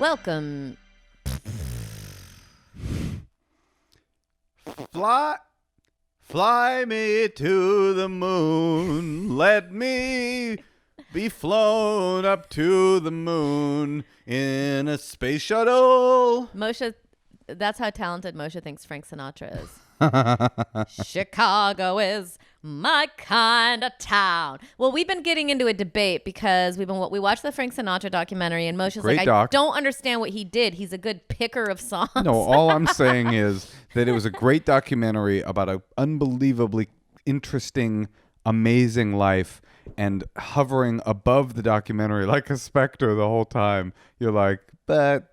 Welcome. Fly me to the moon. Let me be flown up to the moon in a space shuttle. Moshe, that's how talented Moshe thinks Frank Sinatra is. Chicago is my kind of town. Well, we've been getting into a debate because we watched the Frank Sinatra documentary, and Moshe's Great like, doc. I don't understand what he did. He's a good picker of songs. No, all I'm saying is that it was a great documentary about an unbelievably interesting, amazing life, and hovering above the documentary like a specter the whole time. You're like, but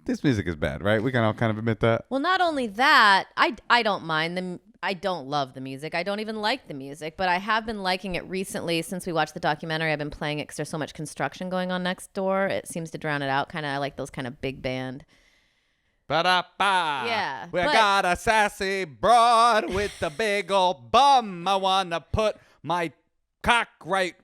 this music is bad, right? We can all kind of admit that. Well, not only that, I don't mind them. I don't love the music. I don't even like the music, but I have been liking it recently since we watched the documentary. I've been playing it because there's so much construction going on next door. It seems to drown it out. I like those kind of big band. Ba-da-ba. Yeah, We but- got a sassy broad with a big old bum. I want to put my cock right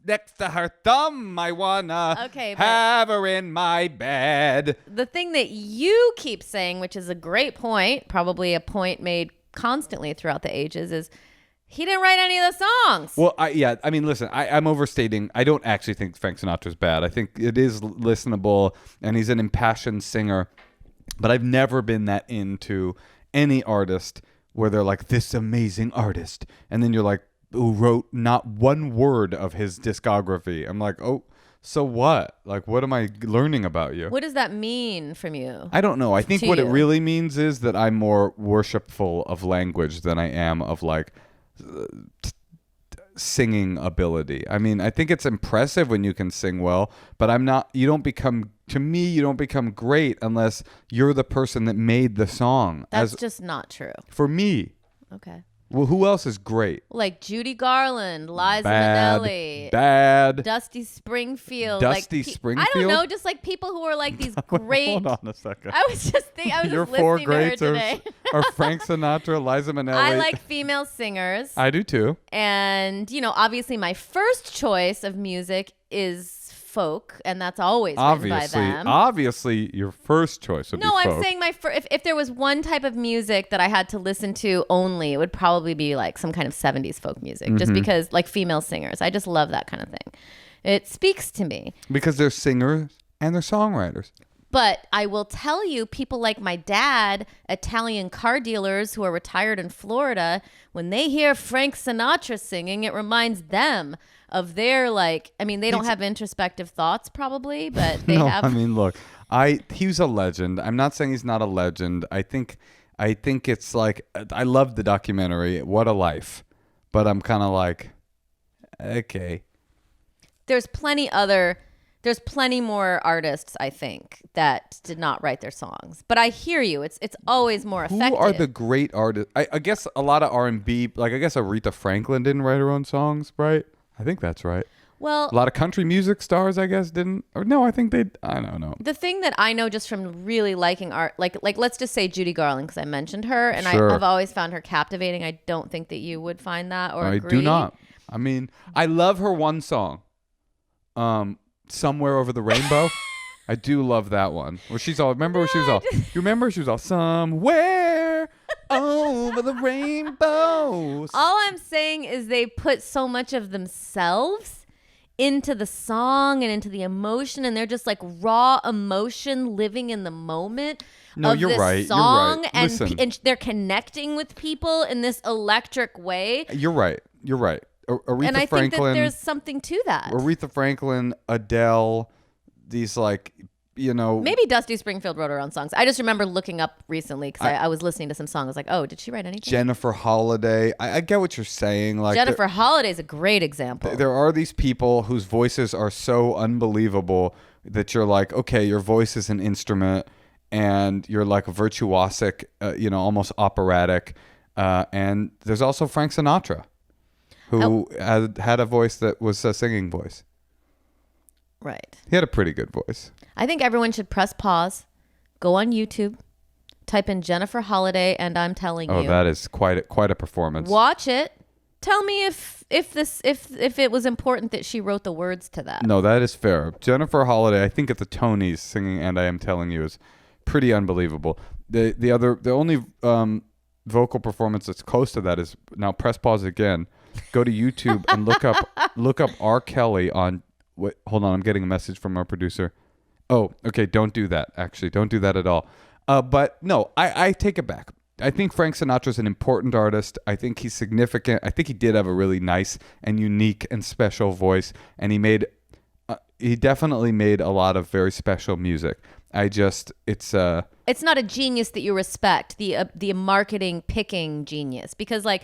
next to her thumb. I want to have her in my bed. The thing that you keep saying, which is a great point, probably a point made constantly throughout the ages, is he didn't write any of the songs. Well, I mean, listen, I'm overstating. I don't actually think Frank Sinatra's bad. I think it is listenable, and he's an impassioned singer. But I've never been that into any artist where they're like, this amazing artist. And then you're like, who wrote not one word of his discography. I'm like, oh, so what? Like, what am I learning about you? What does that mean from you? I don't know. I think what it really means is that I'm more worshipful of language than I am of like singing ability. I mean, I think it's impressive when you can sing well, but you don't become great unless you're the person that made the song. That's just not true. For me. Okay. Well, who else is great? Like Judy Garland, Liza Minnelli, Bad. Dusty Springfield. Springfield? I don't know, just like people who are like these great. Hold on a second. I was just Your four listening to her greats today. are Frank Sinatra, Liza Minnelli. I like female singers. I do too. And, obviously my first choice of music is folk, and that's always written by them. Obviously, your first choice would be folk. No, I'm saying if there was one type of music that I had to listen to only, it would probably be like some kind of 70s folk music, just because like female singers. I just love that kind of thing. It speaks to me. Because they're singers and they're songwriters. But I will tell you, people like my dad, Italian car dealers who are retired in Florida, when they hear Frank Sinatra singing, it reminds them of their they don't have introspective thoughts probably, but they have. I mean, look, he was a legend. I'm not saying he's not a legend. I think it's like, I love the documentary, What a Life, but I'm kind of like, okay. There's plenty more artists, I think, that did not write their songs. But I hear you. It's always more effective. Who are the great artists? I guess a lot of R&B, like I guess Aretha Franklin didn't write her own songs, right? I think that's right. Well, a lot of country music stars, I guess, didn't. Or no, I think I don't know. The thing that I know just from really liking art, like let's just say Judy Garland, because I mentioned her, and sure. I've always found her captivating. I don't think that you would find that or agree. I do not. I mean, I love her one song, Somewhere Over the Rainbow. I do love that one. Where she's all, remember she was all somewhere over the rainbow. All I'm saying is they put so much of themselves into the song and into the emotion, and they're just like raw emotion living in the moment of you're this right. song. You're right. And they're connecting with people in this electric way. You're right. Aretha and I Franklin, think that there's something to that. Aretha Franklin, Adele, these maybe Dusty Springfield wrote her own songs. I just remember looking up recently because I was listening to some songs. I was like, oh, did she write anything? Jennifer Holiday. I get what you're saying. Like Jennifer Holiday is a great example. There are these people whose voices are so unbelievable that you're like, okay, your voice is an instrument and you're like virtuosic, almost operatic. And there's also Frank Sinatra, who had a voice that was a singing voice. Right. He had a pretty good voice. I think everyone should press pause, go on YouTube, type in Jennifer Holiday, and I'm telling you. Oh, that is quite a performance. Watch it, tell me if it was important that she wrote the words to that. No, that is fair. Jennifer Holliday, I think at the Tonys singing "And I Am Telling You" is pretty unbelievable. The only vocal performance that's close to that is, now press pause again. Go to YouTube and look up R. Kelly on. Wait, hold on, I'm getting a message from our producer. Oh, okay, don't do that. Actually, don't do that at all. But no, I take it back. I think Frank Sinatra's an important artist. I think he's significant. I think he did have a really nice and unique and special voice, and he definitely made a lot of very special music. It's not a genius that you respect, the marketing picking genius, because like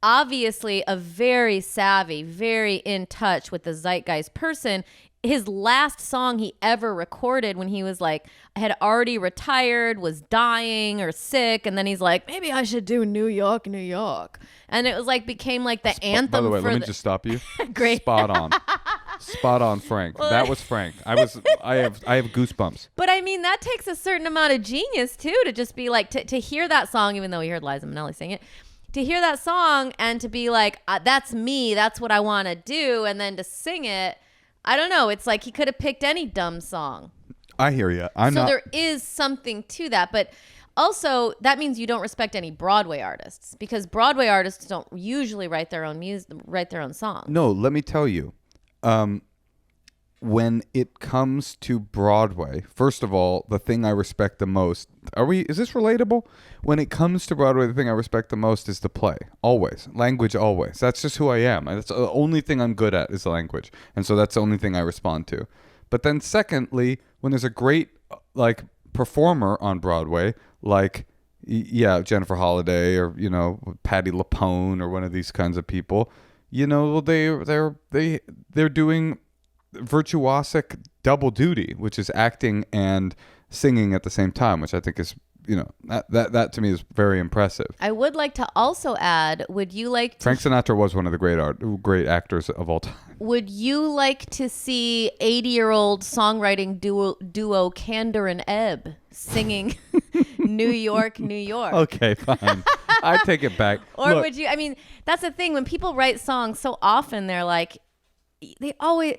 obviously a very savvy, very in touch with the zeitgeist person. His last song he ever recorded when he was like, had already retired, was dying or sick. And then he's like, maybe I should do New York, New York. And it was like, became like the anthem. By the way, let me just stop you. Great. Spot on, Frank. Well, that was Frank. I have goosebumps. But I mean, that takes a certain amount of genius too, to just be like, to hear that song, even though we heard Liza Minnelli sing it, to hear that song and to be like, that's me, that's what I want to do. And then to sing it. I don't know. It's like he could have picked any dumb song. I hear you. There is something to that. But also, that means you don't respect any Broadway artists, because Broadway artists don't usually write their own songs. No, let me tell you. When it comes to Broadway, first of all, the thing I respect the most, is this relatable? When it comes to Broadway, the thing I respect the most is the play. Always. Language, always. That's just who I am. That's the only thing I'm good at is language. And so that's the only thing I respond to. But then secondly, when there's a great like performer on Broadway, like Jennifer Holliday or, Patti LuPone or one of these kinds of people, they're doing virtuosic double duty, which is acting and singing at the same time, which I think is, that to me is very impressive. I would like to also add, would you like to... Frank Sinatra was one of the great actors of all time. Would you like to see 80-year-old songwriting duo Candor and Ebb singing New York, New York? Okay, fine. I take it back. Or Look, would you... I mean, that's the thing. When people write songs, so often they're like...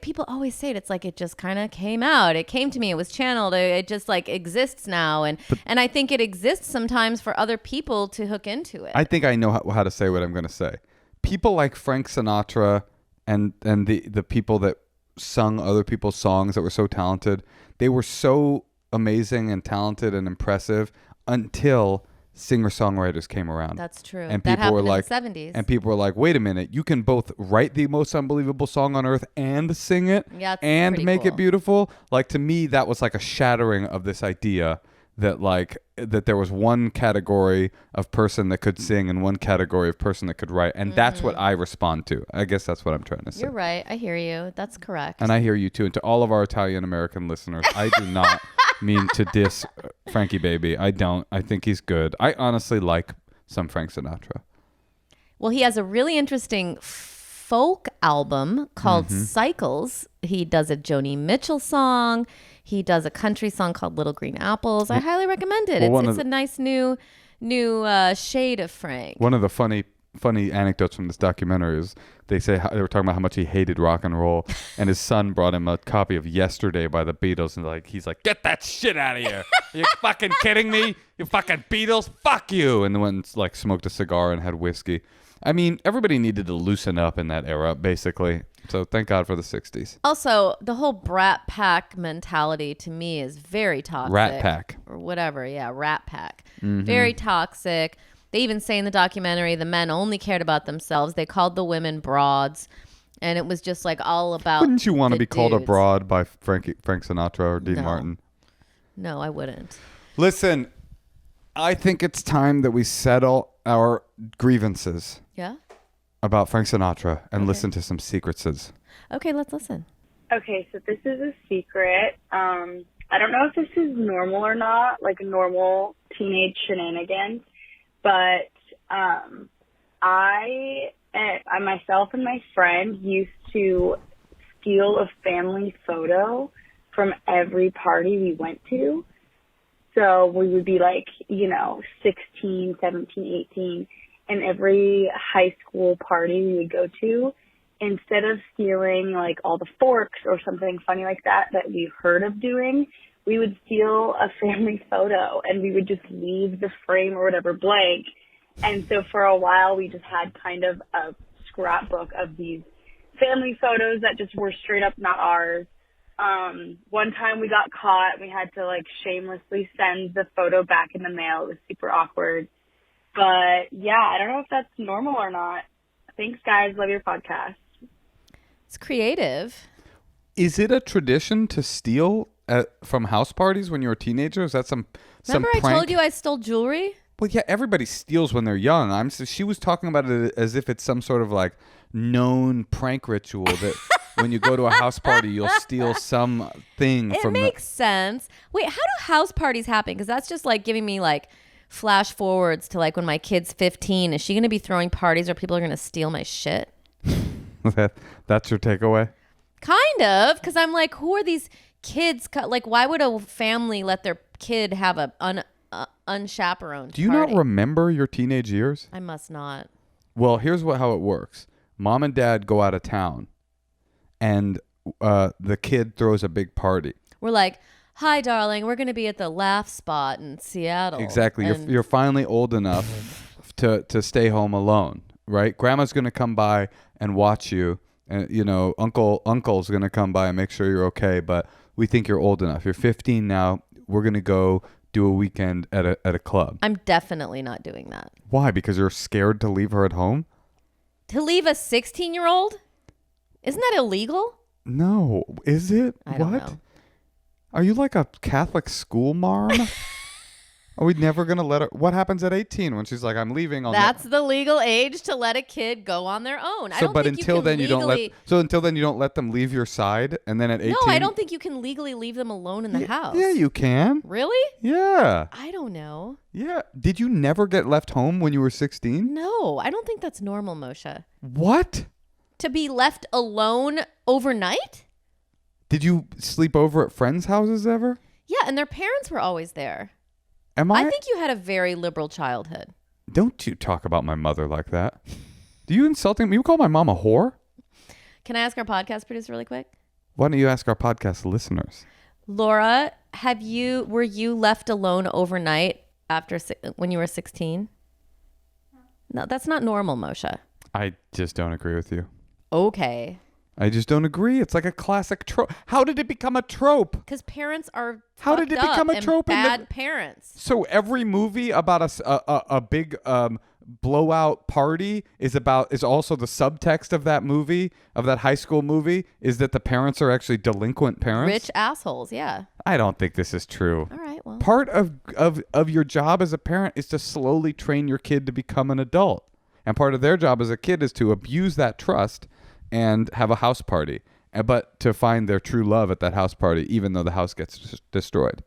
people always say it. It's like it just kind of came out. It came to me. It was channeled. It just like exists now, and I think it exists sometimes for other people to hook into it. I think I know how to say what I'm going to say. People like Frank Sinatra and the people that sung other people's songs that were so talented, they were so amazing and talented and impressive until singer-songwriters came around. That's true. And that people were like, in the 70s. And people were like, wait a minute, you can both write the most unbelievable song on earth and sing it and make it beautiful. Like, to me, that was like a shattering of this idea that there was one category of person that could sing and one category of person that could write. And that's what I respond to. I guess that's what I'm trying to say. You're right. I hear you. That's correct. And I hear you too. And to all of our Italian-American listeners, I do not mean to diss Frankie Baby. I don't. I think he's good. I honestly like some Frank Sinatra. Well, he has a really interesting folk album called Cycles. He does a Joni Mitchell song. He does a country song called Little Green Apples. I highly recommend it. Well, it's a nice new shade of Frank. One of the funny anecdotes from this documentary is they were talking about how much he hated rock and roll, and his son brought him a copy of Yesterday by the Beatles, and he's like, get that shit out of here. Are you fucking kidding me? You fucking Beatles? Fuck you. And then went and smoked a cigar and had whiskey. I mean, everybody needed to loosen up in that era, basically. So thank God for the 60s. Also, the whole Brat Pack mentality to me is very toxic. Rat Pack. Or whatever. Yeah, Rat Pack. Very toxic. They even say in the documentary the men only cared about themselves. They called the women broads. And it was just all about Wouldn't you want to be dudes. called a broad by Frank Sinatra or Dean Martin? No, I wouldn't. Listen, I think it's time that we settle our grievances. Yeah? About Frank Sinatra and listen to some secretses. Okay, let's listen. Okay, so this is a secret. I don't know if this is normal or not, like normal teenage shenanigans, but I myself and my friend used to steal a family photo from every party we went to. So we would be 16, 17, 18, and every high school party we would go to, instead of stealing like all the forks or something funny like that we heard of doing, we would steal a family photo and we would just leave the frame or whatever blank. And so for a while we just had kind of a scrapbook of these family photos that just were straight up not ours. One time we got caught. We had to like shamelessly send the photo back in the mail. It was super awkward. But yeah, I don't know if that's normal or not. Thanks, guys. Love your podcast. It's creative. Is it a tradition to steal from house parties when you're a teenager? Is that some Remember prank? I told you I stole jewelry? Well, yeah, everybody steals when they're young. She was talking about it as if it's some sort of like known prank ritual that when you go to a house party, you'll steal something It makes sense. Wait, how do house parties happen? Because that's just like giving me like flash forwards to like when my kid's 15. Is she going to be throwing parties where people are going to steal my shit? That's your takeaway? Kind of, because I'm like, who are these kids? Like, why would a family let their kid have a unchaperoned Do you party? not remember your teenage years? I must not. Well, here's how it works. Mom and dad go out of town, and the kid throws a big party. We're like, hi, darling, we're going to be at the Laugh Spot in Seattle. Exactly. You're finally old enough to stay home alone, right? Grandma's going to come by and watch you, and uncle's going to come by and make sure you're okay, but we think you're old enough. You're 15 now. We're going to go do a weekend at a club. I'm definitely not doing that. Why? Because you're scared to leave her at home? To leave a 16-year-old? Isn't that illegal? No. Is it? I don't know. Are you like a Catholic school marm? Are we never going to let her? What happens at 18 when she's like, I'm leaving? That's the legal age to let a kid go on their own. Until then you don't let them leave your side, and then at 18. No, I don't think you can legally leave them alone in the house. Yeah, you can. Really? Yeah. I don't know. Yeah. Did you never get left home when you were 16? No, I don't think that's normal, Moshe. What? To be left alone overnight? Did you sleep over at friends' houses ever? Yeah, and their parents were always there. I think you had a very liberal childhood. Don't you talk about my mother like that. Do you insulting me? You call my mom a whore? Can I ask our podcast producer really quick? Why don't you ask our podcast listeners? Laura, were you left alone overnight when you were 16? No, that's not normal, Moshe. I just don't agree with you. Okay. I just don't agree. It's like a classic trope. How did it become a trope? Because parents are How did it become a trope? Bad parents. So every movie about a big blowout party is also the subtext of that movie, of that high school movie, is that the parents are actually delinquent parents. Rich assholes, yeah. I don't think this is true. All right, well. Part of your job as a parent is to slowly train your kid to become an adult. And part of their job as a kid is to abuse that trust and have a house party, but to find their true love at that house party, even though the house gets destroyed.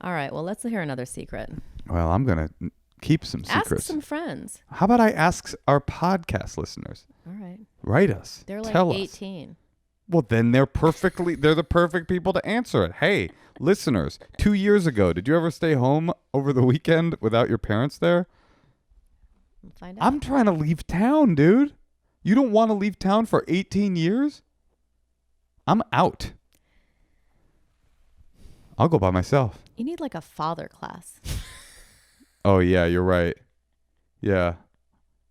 All right, well, let's hear another secret. Well, I'm going to keep some secrets. Ask some friends. How about I ask our podcast listeners? All right. Write us. They're like Tell 18. Us. Well, then they're the perfect people to answer it. Hey, listeners, 2 years ago, did you ever stay home over the weekend without your parents there? We'll find out. I'm trying to leave town, dude. You don't want to leave town for 18 years? I'm out. I'll go by myself. You need like a father class. Oh, yeah, you're right. Yeah.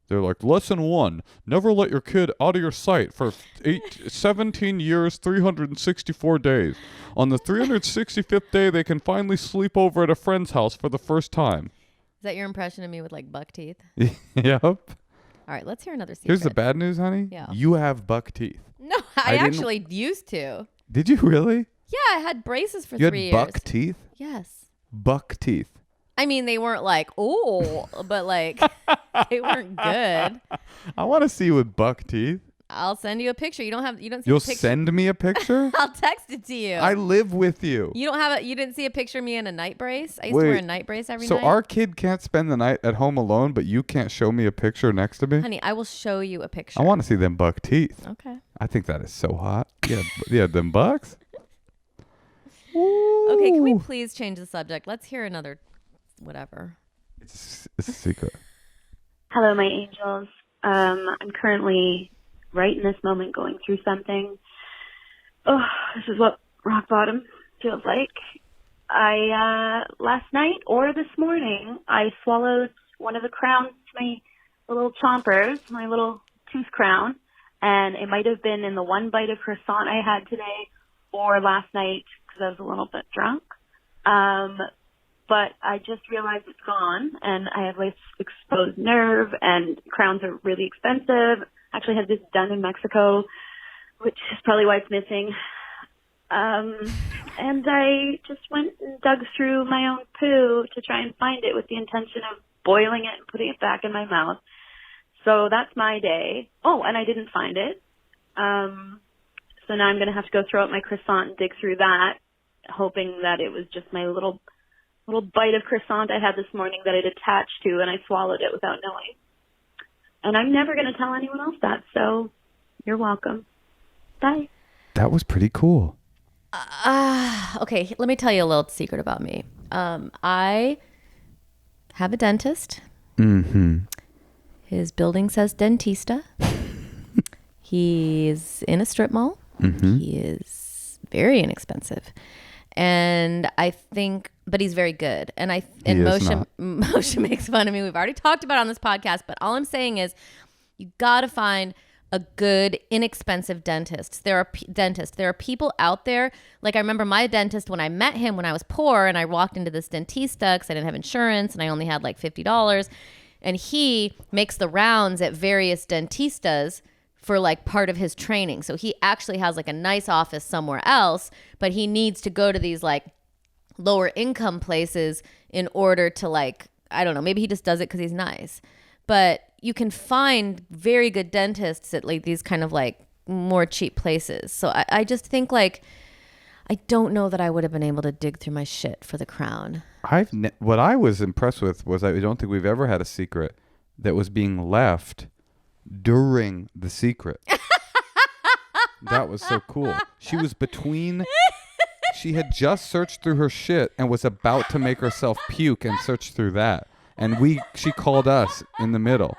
They're like, lesson 1, never let your kid out of your sight for 17 years, 364 days. On the 365th day, they can finally sleep over at a friend's house for the first time. Is that your impression of me with like buck teeth? Yep. All right, let's hear another secret. Here's the bad news, honey. Yeah. You have buck teeth. No, I actually used to. Did you really? Yeah, I had braces for 3 years. You had buck teeth? Yes. Buck teeth. I mean, they weren't like, oh, but like, they weren't good. I want to see you with buck teeth. I'll send you a picture. You don't see You'll a picture. send me a picture? I'll text it to you. I live with you. You didn't see a picture of me in a night brace? I used to wear a night brace every night. So our kid can't spend the night at home alone, but you can't show me a picture next to me? Honey, I will show you a picture. I want to see them buck teeth. Okay. I think that is so hot. Yeah, them bucks. Okay, can we please change the subject? Let's hear another whatever. It's a secret. Hello, my angels. I'm currently right in this moment going through something. Oh, this is what rock bottom feels like. Last night or this morning, I swallowed one of the crowns to my little chompers, my little tooth crown, and it might have been in the one bite of croissant I had today or last night because I was a little bit drunk. But I just realized it's gone, and I have like exposed nerve, and crowns are really expensive. Actually had this done in Mexico, which is probably why it's missing. And I just went and dug through my own poo to try and find it with the intention of boiling it and putting it back in my mouth. So that's my day. Oh, and I didn't find it. So now I'm going to have to go throw out my croissant and dig through that, hoping that it was just my little bite of croissant I had this morning that I'd attached to, and I swallowed it without knowing. And I'm never going to tell anyone else that, so you're welcome. Bye. That was pretty cool. Okay, let me tell you a little secret about me. I have a dentist. Mm-hmm. His building says Dentista. He's in a strip mall. Mm-hmm. He is very inexpensive. And I think, but he's very good. And Moshe makes fun of me. We've already talked about it on this podcast, but all I'm saying is you got to find a good, inexpensive dentist. There are people out there. Like I remember my dentist when I met him when I was poor and I walked into this Dentista because I didn't have insurance and I only had like $50. And he makes the rounds at various dentistas for like part of his training. So he actually has like a nice office somewhere else, but he needs to go to these like lower income places in order to like, I don't know, maybe he just does it because he's nice. But you can find very good dentists at like these kind of like more cheap places. So I just think like, I don't know that I would have been able to dig through my shit for the crown. What I was impressed with was I don't think we've ever had a secret that was being left during the secret. That was so cool. She was she had just searched through her shit and was about to make herself puke and search through that. And she called us in the middle.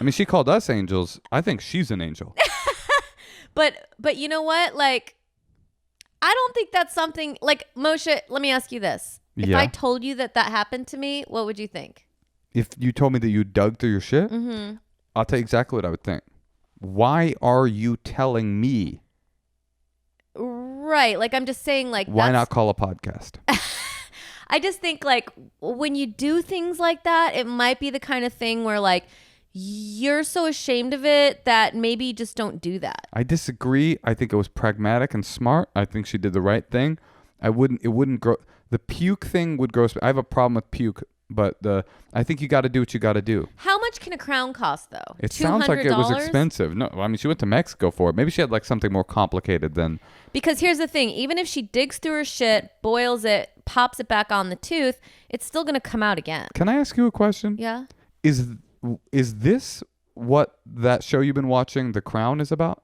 I mean, she called us angels. I think she's an angel. But you know what? Like, I don't think that's something like Moshe. Let me ask you this. If I told you that happened to me, what would you think? If you told me that you dug through your shit, mm-hmm. I'll tell you exactly what I would think. Why are you telling me? Right. Like, I'm just saying, like, why not call a podcast? I just think, like, when you do things like that, it might be the kind of thing where, like, you're so ashamed of it that maybe you just don't do that. I disagree. I think it was pragmatic and smart. I think she did the right thing. It wouldn't grow. The puke thing would gross. I have a problem with puke. But I think you got to do what you got to do. How much can a crown cost, though? It sounds like it was expensive. No, I mean, she went to Mexico for it. Maybe she had like something more complicated than. Because here's the thing. Even if she digs through her shit, boils it, pops it back on the tooth, it's still going to come out again. Can I ask you a question? Yeah. Is this what that show you've been watching, The Crown, is about?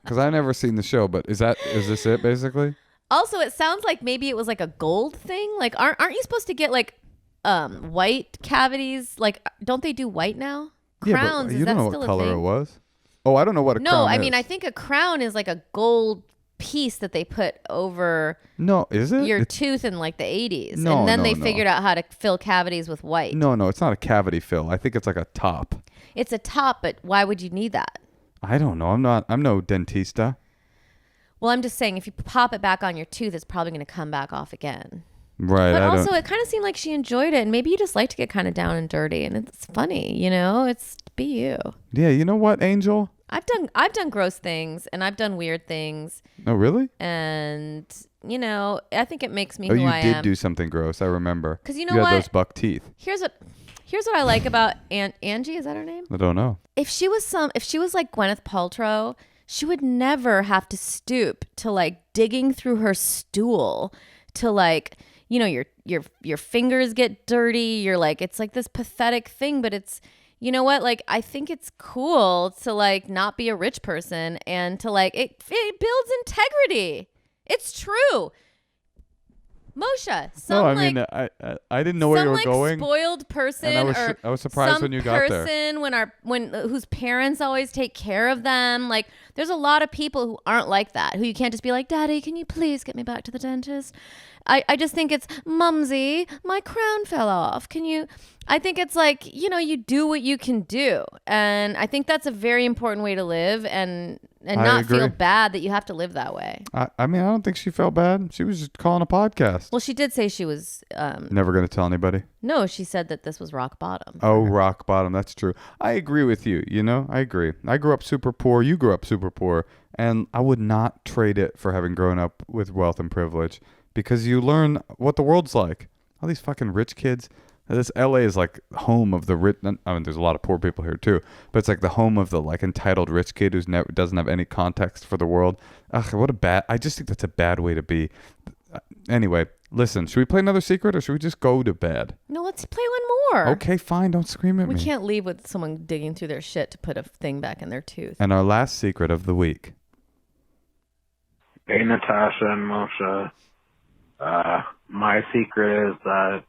Because I've never seen the show, but is this it basically? Also, it sounds like maybe it was like a gold thing. Like, aren't you supposed to get like white cavities? Like, don't they do white now? Crowns, yeah, but is that don't know still what a color thing? it was. Oh, I don't know what a crown is. No, I mean, I think a crown is like a gold piece that they put over No, is it? your tooth in like the 80s. No, and then no, they no. figured out how to fill cavities with white. No, it's not a cavity fill. I think it's like a top. It's a top, but why would you need that? I don't know. I'm no dentista. Well, I'm just saying, if you pop it back on your tooth, it's probably going to come back off again. Right. But also, it kind of seemed like she enjoyed it. And maybe you just like to get kind of down and dirty. And it's funny, you know? It's be you. Yeah, you know what, Angel? I've done gross things. And I've done weird things. Oh, really? And, you know, I think it makes me who you I am. did do something gross. I remember. Because you know you what? had those buck teeth. Here's what I like about Angie. Is that her name? I don't know. If she was like Gwyneth Paltrow, she would never have to stoop to like digging through her stool to like, you know, your fingers get dirty. You're like, it's like this pathetic thing, but it's, you know what? Like, I think it's cool to like not be a rich person and to like, it builds integrity. It's true. Moshe, No, I mean, I didn't know where you were going. Spoiled person, and I was surprised when you got there. Some person whose parents always take care of them. Like, there's a lot of people who aren't like that, who you can't just be like, Daddy, can you please get me back to the dentist? I just think it's, Mumsy, my crown fell off. I think it's like, you do what you can do. And I think that's a very important way to live and not feel bad that you have to live that way. I mean, I don't think she felt bad. She was just calling a podcast. Well, she did say she was... never going to tell anybody. No, she said that this was rock bottom. Oh, rock bottom. That's true. I agree with you. I agree. I grew up super poor. You grew up super poor. And I would not trade it for having grown up with wealth and privilege, because you learn what the world's like. All these fucking rich kids. This LA is like home of the rich. I mean, there's a lot of poor people here too, but it's like the home of the like entitled rich kid who's never doesn't have any context for the world. Ugh, I just think that's a bad way to be. Anyway, listen, should we play another secret or should we just go to bed? No, let's play one more. Okay, fine. Don't scream at me. We can't leave with someone digging through their shit to put a thing back in their tooth. And our last secret of the week. Hey, Natasha and Moshe. My secret is that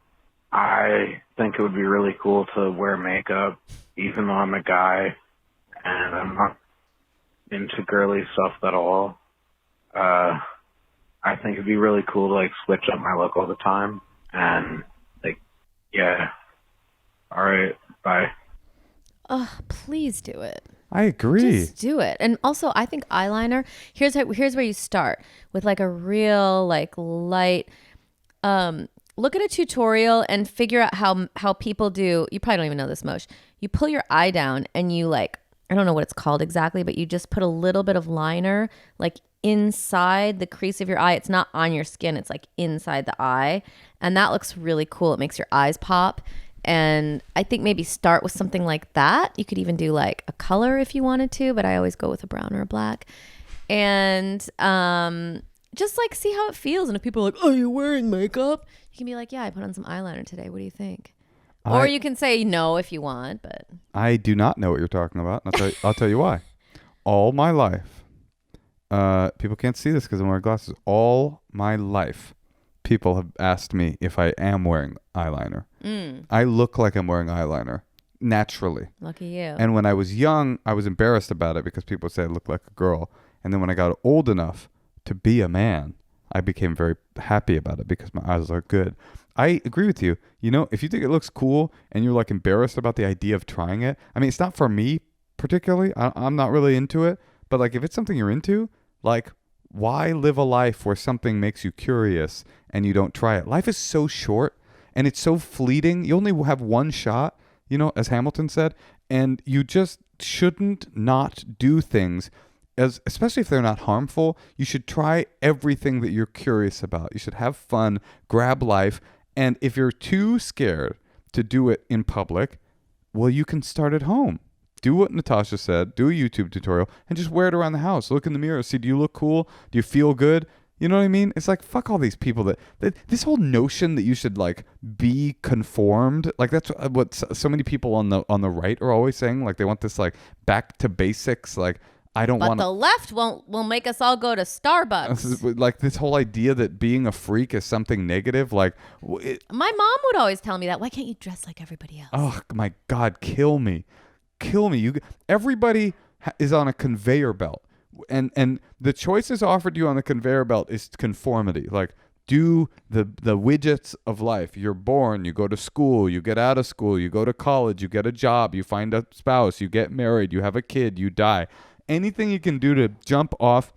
I think it would be really cool to wear makeup, even though I'm a guy and I'm not into girly stuff at all. I think it'd be really cool to like switch up my look all the time. And like, yeah. All right. Bye. Oh, please do it. I agree. Just do it. And also, I think eyeliner, here's where you start with like a real like light, look at a tutorial and figure out how people do. You probably don't even know this, Moshe. You pull your eye down and you like, I don't know what it's called exactly, but you just put a little bit of liner like inside the crease of your eye. It's not on your skin. It's like inside the eye. And that looks really cool. It makes your eyes pop. And I think maybe start with something like that. You could even do like a color if you wanted to, but I always go with a brown or a black. And just like see how it feels. And if people are like, oh, you're wearing makeup, you can be like, yeah, I put on some eyeliner today. What do you think? Or you can say no if you want, but I do not know what you're talking about. And I'll tell you why. All my life, people can't see this because I'm wearing glasses. All my life, people have asked me if I am wearing eyeliner. I look like I'm wearing eyeliner naturally. Lucky you. And when I was young, I was embarrassed about it because people would say I look like a girl. And then when I got old enough to be a man, I became very happy about it because my eyes are good. I agree with you. If you think it looks cool and you're like embarrassed about the idea of trying it, I mean, it's not for me particularly. I'm not really into it. But like if it's something you're into, like why live a life where something makes you curious and you don't try it? Life is so short and it's so fleeting. You only have one shot, as Hamilton said, and you just shouldn't not do things. Especially if they're not harmful. You should try everything that you're curious about. You should have fun, grab life. And if you're too scared to do it in public, well, you can start at home. Do what Natasha said. Do a YouTube tutorial and just wear it around the house. Look in the mirror. See, do you look cool? Do you feel good? You know what I mean? It's like, fuck all these people that this whole notion that you should like be conformed. Like that's what so many people on the right are always saying. Like they want this like back to basics. Like, I don't want. But the left will make us all go to Starbucks. Like this whole idea that being a freak is something negative. Like my mom would always tell me that. Why can't you dress like everybody else? Oh my God, kill me. Everybody is on a conveyor belt, and the choices offered you on the conveyor belt is conformity. Like do the widgets of life. You're born, you go to school, you get out of school, you go to college, you get a job, you find a spouse, you get married, you have a kid, you die. Anything you can do to jump off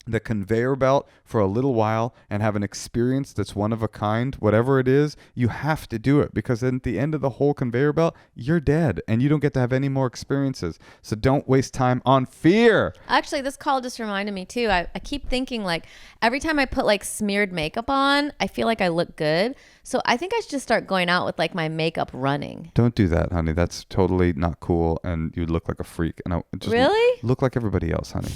the conveyor belt for a little while and have an experience that's one of a kind, whatever it is, you have to do it because at the end of the whole conveyor belt, you're dead and you don't get to have any more experiences. So don't waste time on fear. Actually, this call just reminded me too. I keep thinking like every time I put like smeared makeup on, I feel like I look good. So I think I should just start going out with like my makeup running. Don't do that, honey. That's totally not cool and you look like a freak. And I just really? Look like everybody else, honey.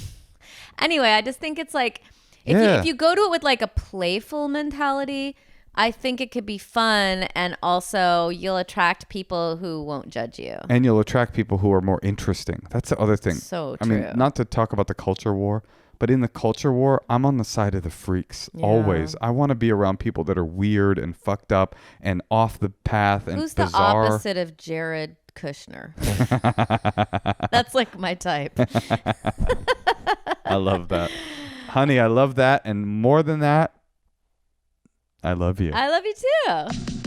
Anyway, I just think it's like if you go to it with like a playful mentality, I think it could be fun, and also you'll attract people who won't judge you. And you'll attract people who are more interesting. That's the other thing. So true. I mean, not to talk about the culture war, But in the culture war, I'm on the side of the freaks always. I want to be around people that are weird and fucked up and off the path and Who's bizarre. the opposite of Jared Kushner? That's like my type. I love that. Honey, I love that. And more than that, I love you. I love you too.